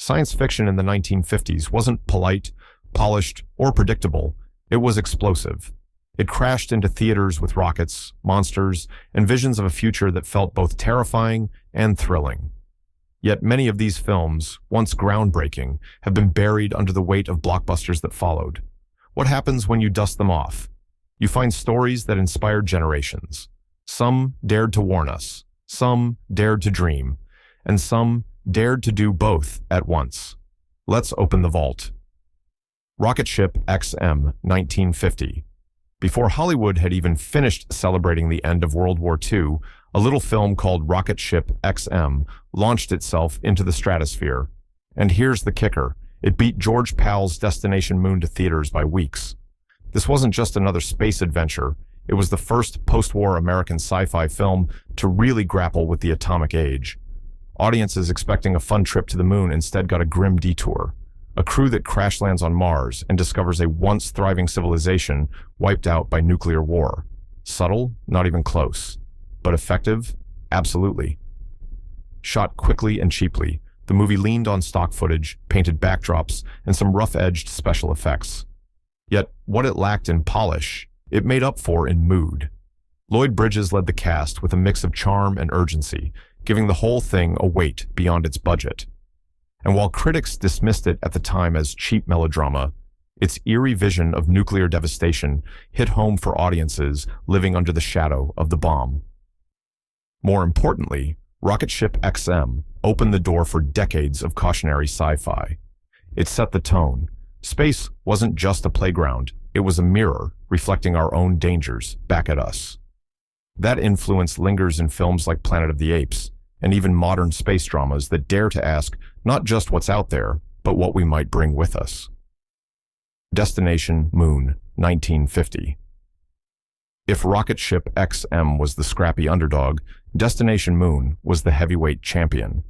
Science fiction in the 1950s wasn't polite, polished, or predictable. It was explosive. It crashed into theaters with rockets, monsters, and visions of a future that felt both terrifying and thrilling. Yet many of these films, once groundbreaking, have been buried under the weight of blockbusters that followed. What happens when you dust them off? You find stories that inspired generations. Some dared to warn us, some dared to dream, and some dared to do both at once. Let's open the vault. Rocket Ship XM, 1950. Before Hollywood had even finished celebrating the end of World War II, a little film called Rocket Ship XM launched itself into the stratosphere. And here's the kicker. It beat George Pal's Destination Moon to theaters by weeks. This wasn't just another space adventure. It was the first post-war American sci-fi film to really grapple with the atomic age. Audiences expecting a fun trip to the moon instead got a grim detour. A crew that crash lands on Mars and discovers a once thriving civilization wiped out by nuclear war. Subtle? Not even close. But effective? Absolutely. Shot quickly and cheaply, the movie leaned on stock footage, painted backdrops, and some rough-edged special effects. Yet, what it lacked in polish, it made up for in mood. Lloyd Bridges led the cast with a mix of charm and urgency, giving the whole thing a weight beyond its budget. And while critics dismissed it at the time as cheap melodrama, its eerie vision of nuclear devastation hit home for audiences living under the shadow of the bomb. More importantly, Rocket Ship XM opened the door for decades of cautionary sci-fi. It set the tone. Space wasn't just a playground, it was a mirror reflecting our own dangers back at us. That influence lingers in films like Planet of the Apes, and even modern space dramas that dare to ask not just what's out there, but what we might bring with us. Destination Moon, 1950. If Rocket Ship XM was the scrappy underdog, Destination Moon was the heavyweight champion.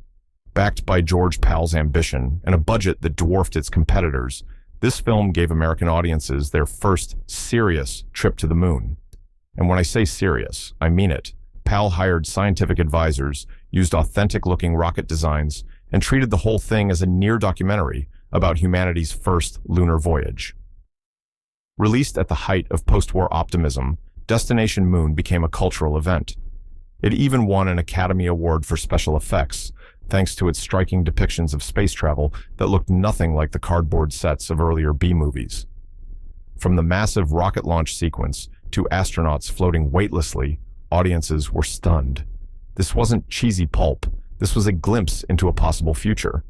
Backed by George Pal's ambition and a budget that dwarfed its competitors, this film gave American audiences their first serious trip to the moon. And when I say serious, I mean it. Pal hired scientific advisors, used authentic-looking rocket designs, and treated the whole thing as a near documentary about humanity's first lunar voyage. Released at the height of post-war optimism, Destination Moon became a cultural event. It even won an Academy Award for special effects, thanks to its striking depictions of space travel that looked nothing like the cardboard sets of earlier B-movies. From the massive rocket launch sequence to astronauts floating weightlessly, audiences were stunned. This wasn't cheesy pulp. This was a glimpse into a possible future.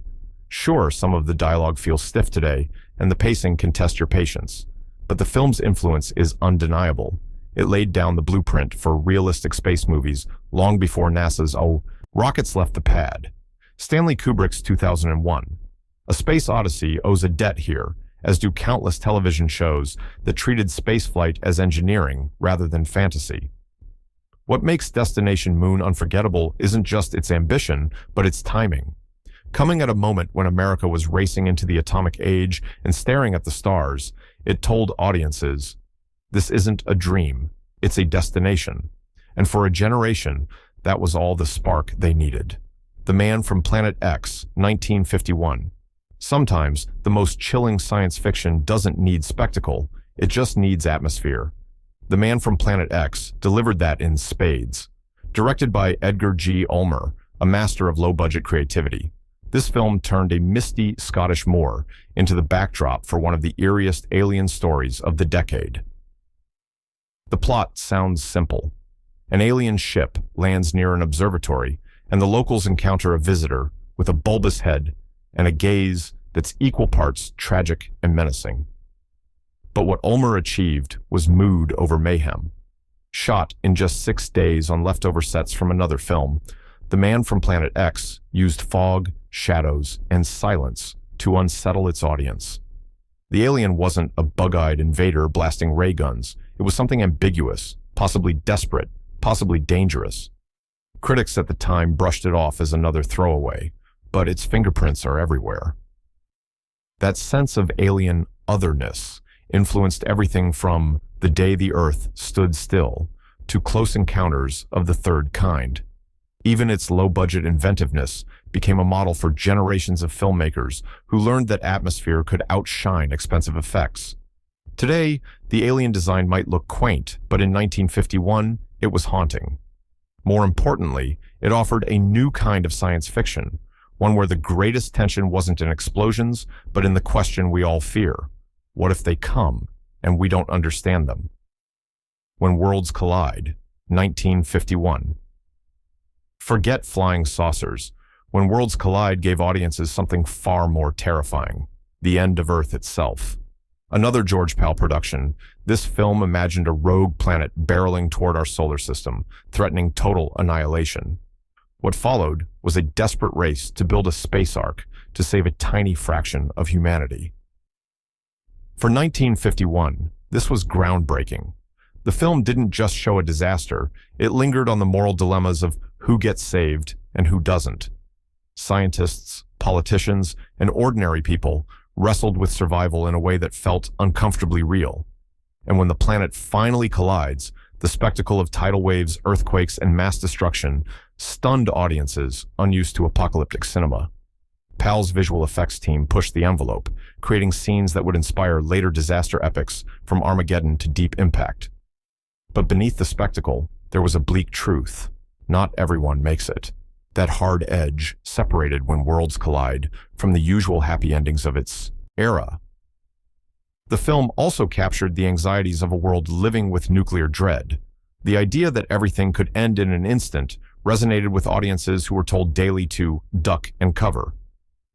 Sure, some of the dialogue feels stiff today, and the pacing can test your patience. But the film's influence is undeniable. It laid down the blueprint for realistic space movies long before NASA's rockets left the pad. Stanley Kubrick's 2001. A Space Odyssey owes a debt here, as do countless television shows that treated spaceflight as engineering rather than fantasy. What makes Destination Moon unforgettable isn't just its ambition, but its timing. Coming at a moment when America was racing into the atomic age and staring at the stars, it told audiences, this isn't a dream, it's a destination. And for a generation, that was all the spark they needed. The Man from Planet X, 1951. Sometimes, the most chilling science fiction doesn't need spectacle, it just needs atmosphere. The Man from Planet X delivered that in spades. Directed by Edgar G. Ulmer, a master of low-budget creativity, this film turned a misty Scottish moor into the backdrop for one of the eeriest alien stories of the decade. The plot sounds simple. An alien ship lands near an observatory, and the locals encounter a visitor with a bulbous head and a gaze that's equal parts tragic and menacing. But what Ulmer achieved was mood over mayhem. Shot in just 6 days on leftover sets from another film, The Man from Planet X used fog, shadows, and silence to unsettle its audience. The alien wasn't a bug-eyed invader blasting ray guns. It was something ambiguous, possibly desperate, possibly dangerous. Critics at the time brushed it off as another throwaway, but its fingerprints are everywhere. That sense of alien otherness influenced everything from The Day the Earth Stood Still to Close Encounters of the Third Kind. Even its low-budget inventiveness became a model for generations of filmmakers who learned that atmosphere could outshine expensive effects. Today, the alien design might look quaint, but in 1951, it was haunting. More importantly, it offered a new kind of science fiction, one where the greatest tension wasn't in explosions, but in the question we all fear. What if they come, and we don't understand them? When Worlds Collide, 1951. Forget flying saucers. When Worlds Collide gave audiences something far more terrifying, the end of Earth itself. Another George Pal production, this film imagined a rogue planet barreling toward our solar system, threatening total annihilation. What followed was a desperate race to build a space ark to save a tiny fraction of humanity. For 1951, this was groundbreaking. The film didn't just show a disaster, it lingered on the moral dilemmas of who gets saved and who doesn't. Scientists, politicians, and ordinary people wrestled with survival in a way that felt uncomfortably real. And when the planet finally collides, the spectacle of tidal waves, earthquakes, and mass destruction stunned audiences unused to apocalyptic cinema. Pal's visual effects team pushed the envelope, creating scenes that would inspire later disaster epics from Armageddon to Deep Impact. But beneath the spectacle, there was a bleak truth. Not everyone makes it. That hard edge separated When Worlds Collide from the usual happy endings of its era. The film also captured the anxieties of a world living with nuclear dread. The idea that everything could end in an instant resonated with audiences who were told daily to duck and cover.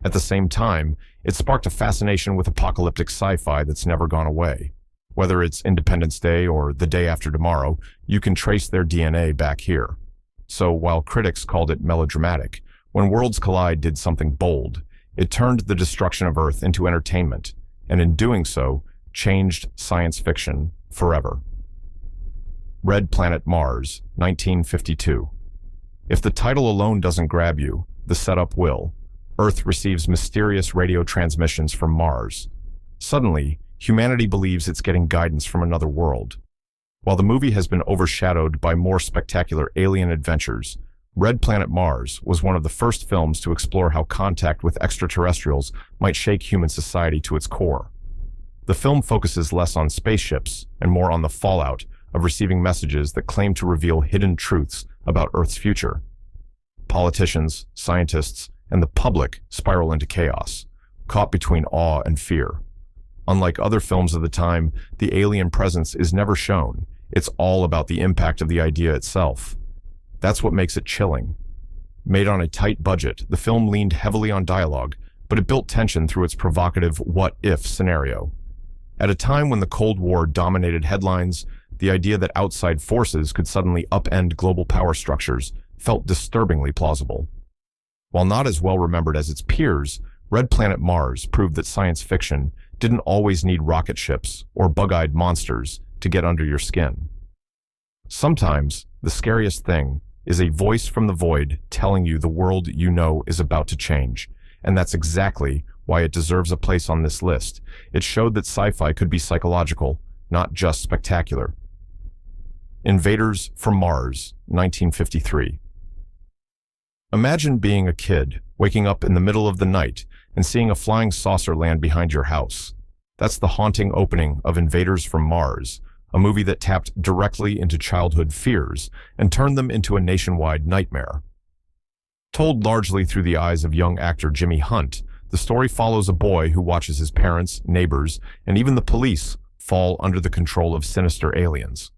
At the same time, it sparked a fascination with apocalyptic sci-fi that's never gone away. Whether it's Independence Day or The Day After Tomorrow, you can trace their DNA back here. So while critics called it melodramatic, When Worlds Collide did something bold. It turned the destruction of Earth into entertainment, and in doing so, changed science fiction forever. Red Planet Mars, 1952. If the title alone doesn't grab you, the setup will. Earth receives mysterious radio transmissions from Mars. Suddenly, humanity believes it's getting guidance from another world. While the movie has been overshadowed by more spectacular alien adventures, Red Planet Mars was one of the first films to explore how contact with extraterrestrials might shake human society to its core. The film focuses less on spaceships and more on the fallout of receiving messages that claim to reveal hidden truths about Earth's future. Politicians, scientists, and the public spiral into chaos, caught between awe and fear. Unlike other films of the time, the alien presence is never shown. It's all about the impact of the idea itself. That's what makes it chilling. Made on a tight budget, the film leaned heavily on dialogue, but it built tension through its provocative what-if scenario. At a time when the Cold War dominated headlines, the idea that outside forces could suddenly upend global power structures felt disturbingly plausible. While not as well remembered as its peers, Red Planet Mars proved that science fiction didn't always need rocket ships or bug-eyed monsters to get under your skin. Sometimes, the scariest thing is a voice from the void telling you the world you know is about to change, and that's exactly why it deserves a place on this list. It showed that sci-fi could be psychological, not just spectacular. Invaders from Mars, 1953. Imagine being a kid, waking up in the middle of the night and seeing a flying saucer land behind your house. That's the haunting opening of Invaders from Mars, a movie that tapped directly into childhood fears and turned them into a nationwide nightmare. Told largely through the eyes of young actor Jimmy Hunt, the story follows a boy who watches his parents, neighbors, and even the police fall under the control of sinister aliens.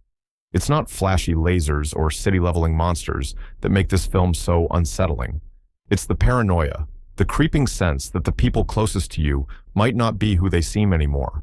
It's not flashy lasers or city-leveling monsters that make this film so unsettling. It's the paranoia, the creeping sense that the people closest to you might not be who they seem anymore.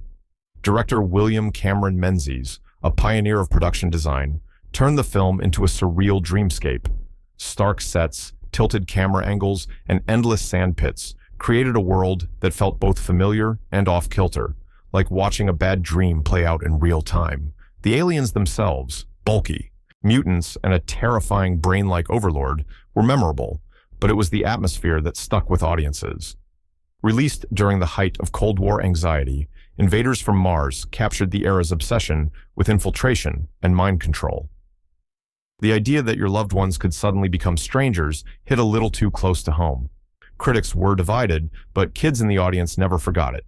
Director William Cameron Menzies, a pioneer of production design, turned the film into a surreal dreamscape. Stark sets, tilted camera angles, and endless sand pits created a world that felt both familiar and off-kilter, like watching a bad dream play out in real time. The aliens themselves, bulky, mutants, and a terrifying brain-like overlord, were memorable, but it was the atmosphere that stuck with audiences. Released during the height of Cold War anxiety, Invaders from Mars captured the era's obsession with infiltration and mind control. The idea that your loved ones could suddenly become strangers hit a little too close to home. Critics were divided, but kids in the audience never forgot it.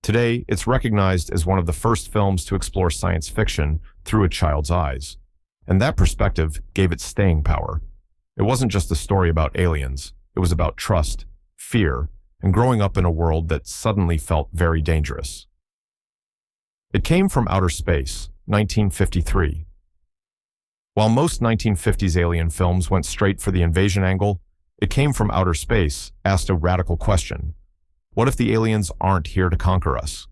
Today, it's recognized as one of the first films to explore science fiction through a child's eyes. And that perspective gave it staying power. It wasn't just a story about aliens. It was about trust, fear, and growing up in a world that suddenly felt very dangerous. It Came from Outer Space, 1953. While most 1950s alien films went straight for the invasion angle, It Came from Outer Space asked a radical question. What if the aliens aren't here to conquer us?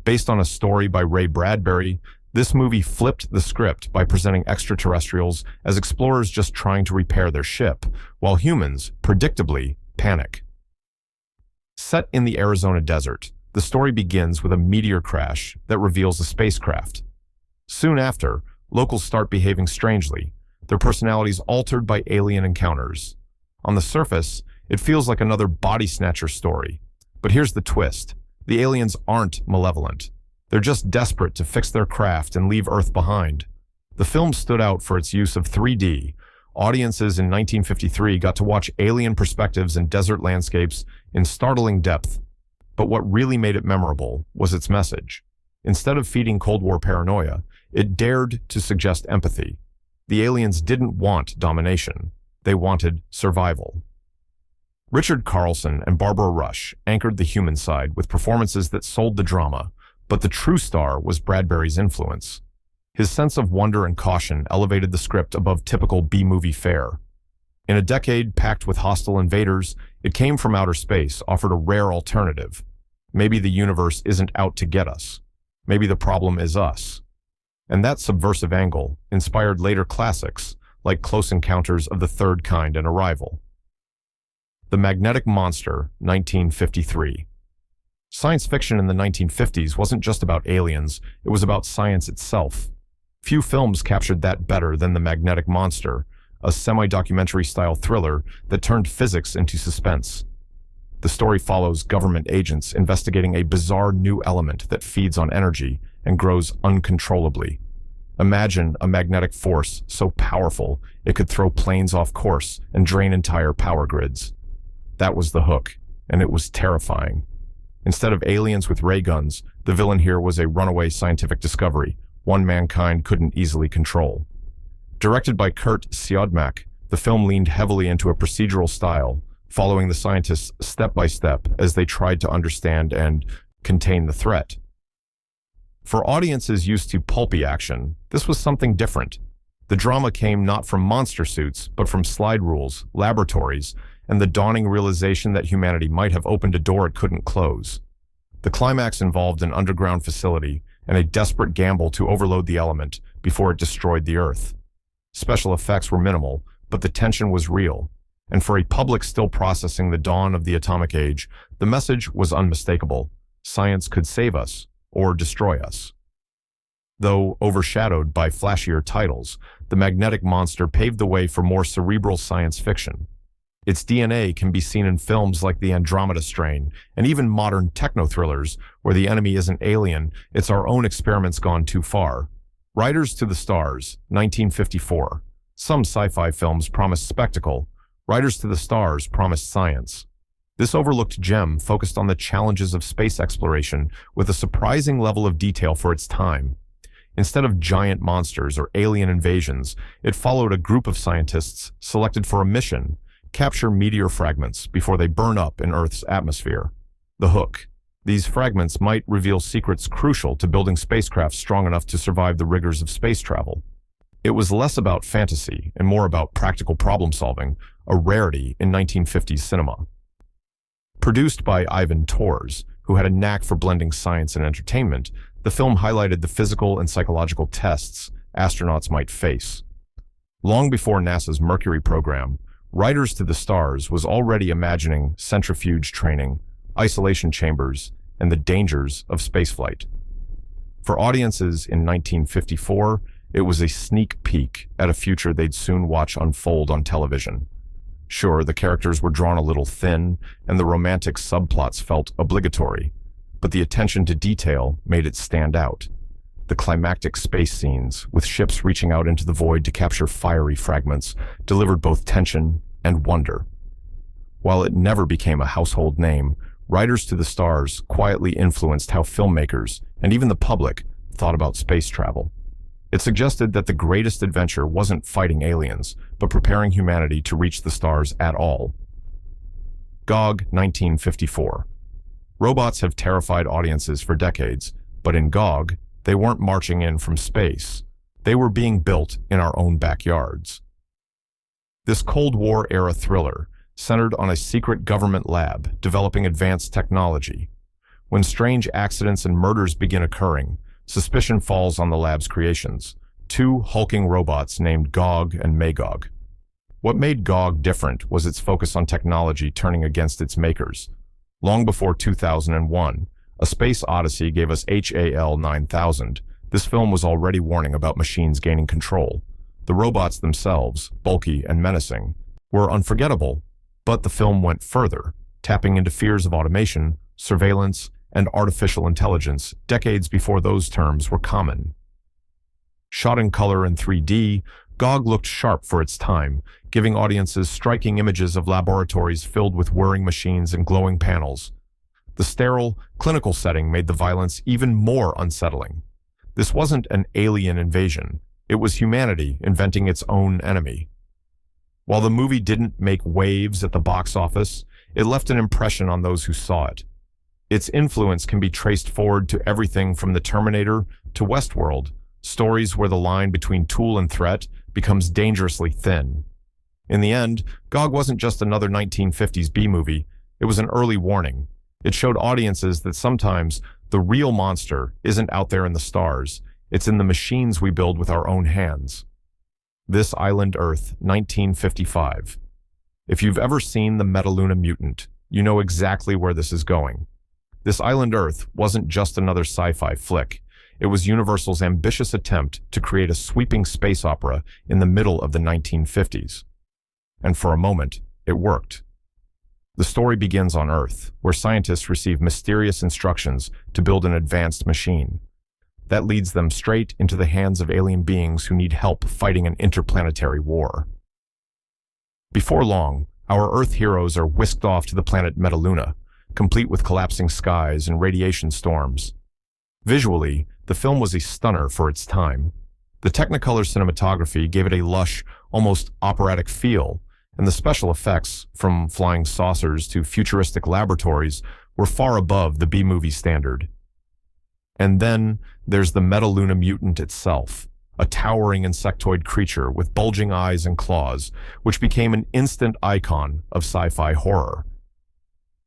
Based on a story by Ray Bradbury, this movie flipped the script by presenting extraterrestrials as explorers just trying to repair their ship, while humans, predictably, panic. Set in the Arizona desert, the story begins with a meteor crash that reveals a spacecraft. Soon after, locals start behaving strangely, their personalities altered by alien encounters. On the surface, it feels like another body snatcher story. But here's the twist. The aliens aren't malevolent. They're just desperate to fix their craft and leave Earth behind. The film stood out for its use of 3D. Audiences in 1953 got to watch alien perspectives and desert landscapes in startling depth. But what really made it memorable was its message. Instead of feeding Cold War paranoia, it dared to suggest empathy. The aliens didn't want domination. They wanted survival. Richard Carlson and Barbara Rush anchored the human side with performances that sold the drama, but the true star was Bradbury's influence. His sense of wonder and caution elevated the script above typical B-movie fare. In a decade packed with hostile invaders, It Came from Outer Space offered a rare alternative. Maybe the universe isn't out to get us. Maybe the problem is us. And that subversive angle inspired later classics like Close Encounters of the Third Kind and Arrival. The Magnetic Monster, 1953. Science fiction in the 1950s wasn't just about aliens, it was about science itself. Few films captured that better than The Magnetic Monster, a semi-documentary style thriller that turned physics into suspense. The story follows government agents investigating a bizarre new element that feeds on energy and grows uncontrollably. Imagine a magnetic force so powerful it could throw planes off course and drain entire power grids. That was the hook, and it was terrifying. Instead of aliens with ray guns, the villain here was a runaway scientific discovery, one mankind couldn't easily control. Directed by Kurt Siodmak, the film leaned heavily into a procedural style, following the scientists step by step as they tried to understand and contain the threat. For audiences used to pulpy action, this was something different. The drama came not from monster suits, but from slide rules, laboratories, and the dawning realization that humanity might have opened a door it couldn't close. The climax involved an underground facility and a desperate gamble to overload the element before it destroyed the Earth. Special effects were minimal, but the tension was real. And for a public still processing the dawn of the atomic age, the message was unmistakable. Science could save us, or destroy us. Though overshadowed by flashier titles, The Magnetic Monster paved the way for more cerebral science fiction. Its DNA can be seen in films like The Andromeda Strain, and even modern techno-thrillers, where the enemy isn't alien, it's our own experiments gone too far. Riders to the Stars, 1954. Some sci-fi films promised spectacle. Riders to the Stars promised science. This overlooked gem focused on the challenges of space exploration with a surprising level of detail for its time. Instead of giant monsters or alien invasions, it followed a group of scientists selected for a mission: capture meteor fragments before they burn up in Earth's atmosphere. The hook. These fragments might reveal secrets crucial to building spacecraft strong enough to survive the rigors of space travel. It was less about fantasy and more about practical problem-solving, a rarity in 1950s cinema. Produced by Ivan Tors, who had a knack for blending science and entertainment, the film highlighted the physical and psychological tests astronauts might face. Long before NASA's Mercury program, Riders to the Stars was already imagining centrifuge training, isolation chambers, and the dangers of spaceflight. For audiences in 1954, it was a sneak peek at a future they'd soon watch unfold on television. Sure, the characters were drawn a little thin, and the romantic subplots felt obligatory, but the attention to detail made it stand out. The climactic space scenes, with ships reaching out into the void to capture fiery fragments, delivered both tension and wonder. While it never became a household name, Riders to the Stars quietly influenced how filmmakers, and even the public, thought about space travel. It suggested that the greatest adventure wasn't fighting aliens, but preparing humanity to reach the stars at all. GOG 1954. Robots have terrified audiences for decades, but in GOG, they weren't marching in from space. They were being built in our own backyards. This Cold War-era thriller centered on a secret government lab developing advanced technology. When strange accidents and murders begin occurring, suspicion falls on the lab's creations, two hulking robots named Gog and Magog. What made GOG different was its focus on technology turning against its makers. Long before 2001, A Space Odyssey gave us HAL 9000. This film was already warning about machines gaining control. The robots themselves, bulky and menacing, were unforgettable, but the film went further, tapping into fears of automation, surveillance, and artificial intelligence decades before those terms were common. Shot in color and 3D, GOG looked sharp for its time, giving audiences striking images of laboratories filled with whirring machines and glowing panels. The sterile, clinical setting made the violence even more unsettling. This wasn't an alien invasion. It was humanity inventing its own enemy. While the movie didn't make waves at the box office, it left an impression on those who saw it. Its influence can be traced forward to everything from The Terminator to Westworld, stories where the line between tool and threat becomes dangerously thin. In the end, GOG wasn't just another 1950s B-movie, it was an early warning. It showed audiences that sometimes the real monster isn't out there in the stars, it's in the machines we build with our own hands. This Island Earth, 1955. If you've ever seen The Metaluna Mutant, you know exactly where this is going. This Island Earth wasn't just another sci-fi flick. It was Universal's ambitious attempt to create a sweeping space opera in the middle of the 1950s. And for a moment, it worked. The story begins on Earth, where scientists receive mysterious instructions to build an advanced machine. That leads them straight into the hands of alien beings who need help fighting an interplanetary war. Before long, our Earth heroes are whisked off to the planet Metaluna, complete with collapsing skies and radiation storms. Visually, the film was a stunner for its time. The Technicolor cinematography gave it a lush, almost operatic feel, and the special effects, from flying saucers to futuristic laboratories, were far above the B-movie standard. And then there's the Metaluna Mutant itself, a towering insectoid creature with bulging eyes and claws, which became an instant icon of sci-fi horror.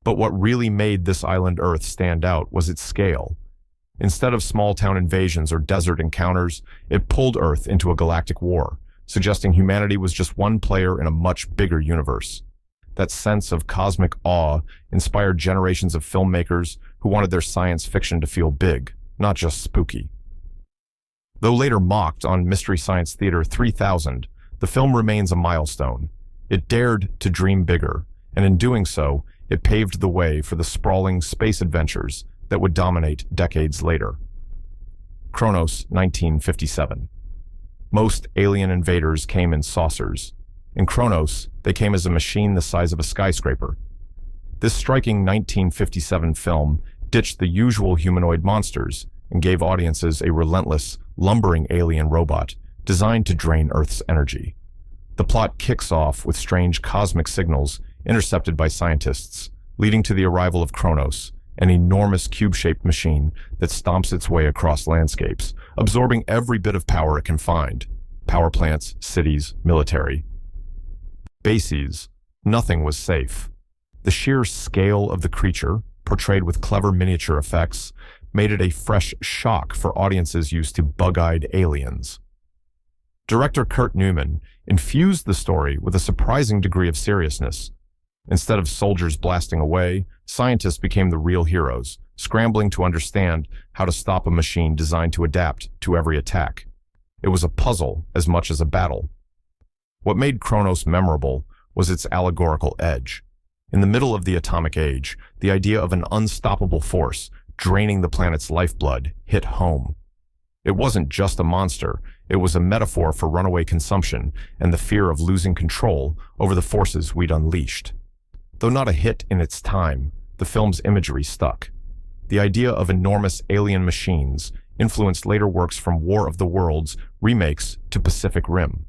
But what really made this Island Earth stand out was its scale. Instead of small-town invasions or desert encounters, it pulled Earth into a galactic war, suggesting humanity was just one player in a much bigger universe. That sense of cosmic awe inspired generations of filmmakers who wanted their science fiction to feel big, not just spooky. Though later mocked on Mystery Science Theater 3000, the film remains a milestone. It dared to dream bigger, and in doing so, it paved the way for the sprawling space adventures that would dominate decades later. Kronos, 1957. Most alien invaders came in saucers. In Kronos, they came as a machine the size of a skyscraper. This striking 1957 film ditched the usual humanoid monsters and gave audiences a relentless, lumbering alien robot designed to drain Earth's energy. The plot kicks off with strange cosmic signals intercepted by scientists, leading to the arrival of Kronos, an enormous cube-shaped machine that stomps its way across landscapes, absorbing every bit of power it can find. Power plants, cities, military. Bases. Nothing was safe. The sheer scale of the creature, portrayed with clever miniature effects, made it a fresh shock for audiences used to bug-eyed aliens. Director Kurt Newman infused the story with a surprising degree of seriousness. Instead of soldiers blasting away, scientists became the real heroes, scrambling to understand how to stop a machine designed to adapt to every attack. It was a puzzle as much as a battle. What made Kronos memorable was its allegorical edge. In the middle of the atomic age, the idea of an unstoppable force draining the planet's lifeblood hit home. It wasn't just a monster, it was a metaphor for runaway consumption and the fear of losing control over the forces we'd unleashed. Though not a hit in its time, the film's imagery stuck. The idea of enormous alien machines influenced later works from War of the Worlds remakes to Pacific Rim.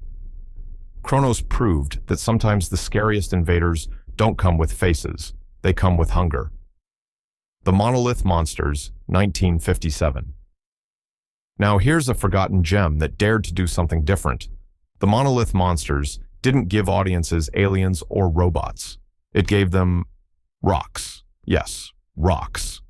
Kronos proved that sometimes the scariest invaders don't come with faces, they come with hunger. The Monolith Monsters, 1957. Now here's a forgotten gem that dared to do something different. The Monolith Monsters didn't give audiences aliens or robots. It gave them rocks. Yes, rocks.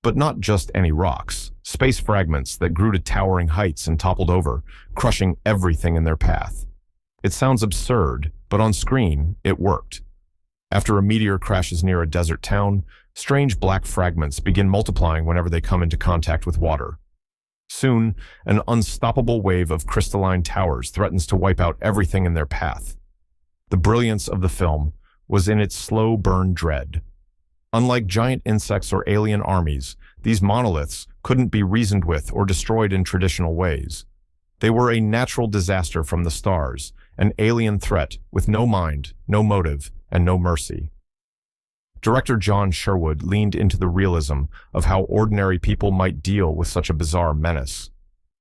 But not just any rocks. Space fragments that grew to towering heights and toppled over, crushing everything in their path. It sounds absurd, but on screen, it worked. After a meteor crashes near a desert town, strange black fragments begin multiplying whenever they come into contact with water. Soon, an unstoppable wave of crystalline towers threatens to wipe out everything in their path. The brilliance of the film was in its slow burn dread. Unlike giant insects or alien armies, these monoliths couldn't be reasoned with or destroyed in traditional ways. They were a natural disaster from the stars, an alien threat with no mind, no motive, and no mercy. Director John Sherwood leaned into the realism of how ordinary people might deal with such a bizarre menace.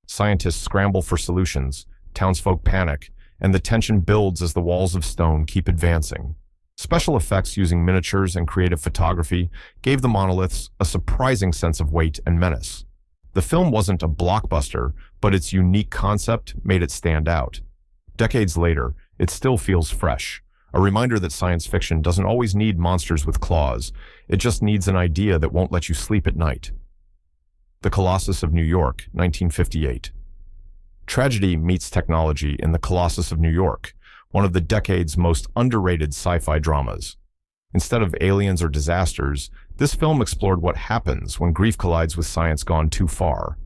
Scientists scramble for solutions, townsfolk panic, and the tension builds as the walls of stone keep advancing. Special effects using miniatures and creative photography gave the monoliths a surprising sense of weight and menace. The film wasn't a blockbuster, but its unique concept made it stand out. Decades later, it still feels fresh, a reminder that science fiction doesn't always need monsters with claws, it just needs an idea that won't let you sleep at night. The Colossus of New York, 1958. Tragedy meets technology in The Colossus of New York, one of the decade's most underrated sci-fi dramas. Instead of aliens or disasters, this film explored what happens when grief collides with science gone too far.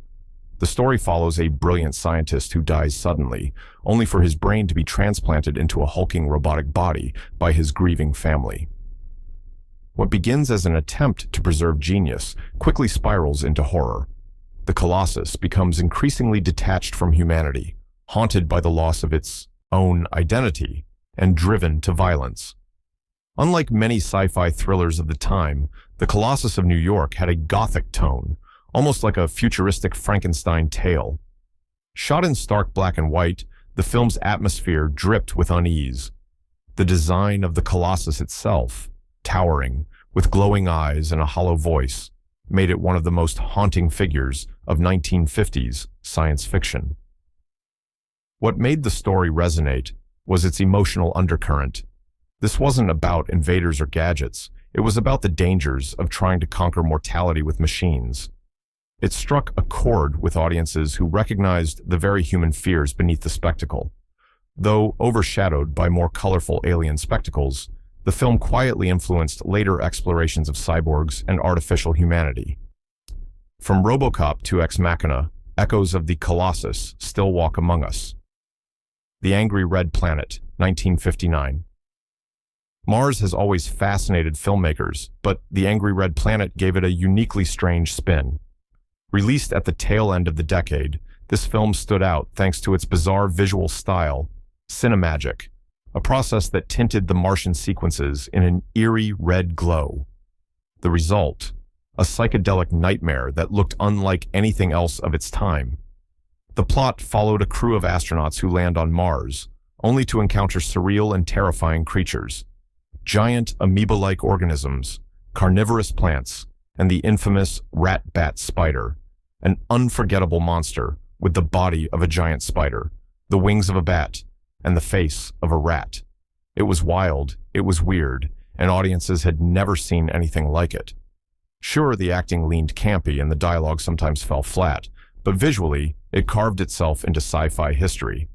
The story follows a brilliant scientist who dies suddenly, only for his brain to be transplanted into a hulking robotic body by his grieving family. What begins as an attempt to preserve genius quickly spirals into horror. The Colossus becomes increasingly detached from humanity, haunted by the loss of its own identity, and driven to violence. Unlike many sci-fi thrillers of the time, The Colossus of New York had a gothic tone, almost like a futuristic Frankenstein tale. Shot in stark black and white, the film's atmosphere dripped with unease. The design of the Colossus itself, towering, with glowing eyes and a hollow voice, made it one of the most haunting figures of 1950s science fiction. What made the story resonate was its emotional undercurrent. This wasn't about invaders or gadgets, it was about the dangers of trying to conquer mortality with machines. It struck a chord with audiences who recognized the very human fears beneath the spectacle. Though overshadowed by more colorful alien spectacles, the film quietly influenced later explorations of cyborgs and artificial humanity. From RoboCop to Ex Machina, echoes of the Colossus still walk among us. The Angry Red Planet, 1959. Mars has always fascinated filmmakers, but The Angry Red Planet gave it a uniquely strange spin. Released at the tail end of the decade, this film stood out thanks to its bizarre visual style, cinemagic, a process that tinted the Martian sequences in an eerie red glow. The result, a psychedelic nightmare that looked unlike anything else of its time. The plot followed a crew of astronauts who land on Mars, only to encounter surreal and terrifying creatures. Giant amoeba-like organisms, carnivorous plants, and the infamous rat-bat spider, an unforgettable monster with the body of a giant spider, the wings of a bat, and the face of a rat. It was wild, it was weird, and audiences had never seen anything like it. Sure, the acting leaned campy and the dialogue sometimes fell flat, but visually, it carved itself into sci-fi history.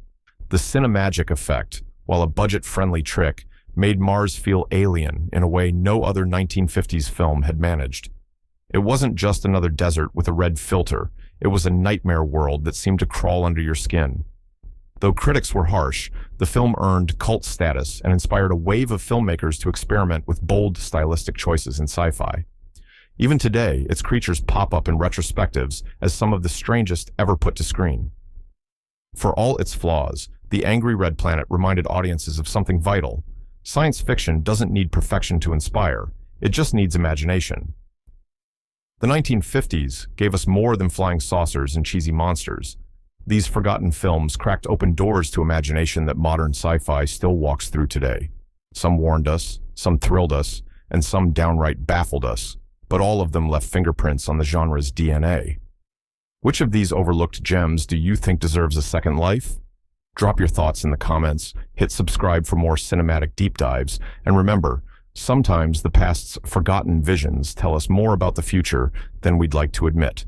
The cinemagic effect, while a budget-friendly trick, made Mars feel alien in a way no other 1950s film had managed. It wasn't just another desert with a red filter, it was a nightmare world that seemed to crawl under your skin. Though critics were harsh, the film earned cult status and inspired a wave of filmmakers to experiment with bold stylistic choices in sci-fi. Even today, its creatures pop up in retrospectives as some of the strangest ever put to screen. For all its flaws, The Angry Red Planet reminded audiences of something vital. Science fiction doesn't need perfection to inspire, it just needs imagination. The 1950s gave us more than flying saucers and cheesy monsters. These forgotten films cracked open doors to imagination that modern sci-fi still walks through today. Some warned us, some thrilled us, and some downright baffled us, but all of them left fingerprints on the genre's DNA. Which of these overlooked gems do you think deserves a second life? Drop your thoughts in the comments, hit subscribe for more cinematic deep dives, and remember, sometimes the past's forgotten visions tell us more about the future than we'd like to admit.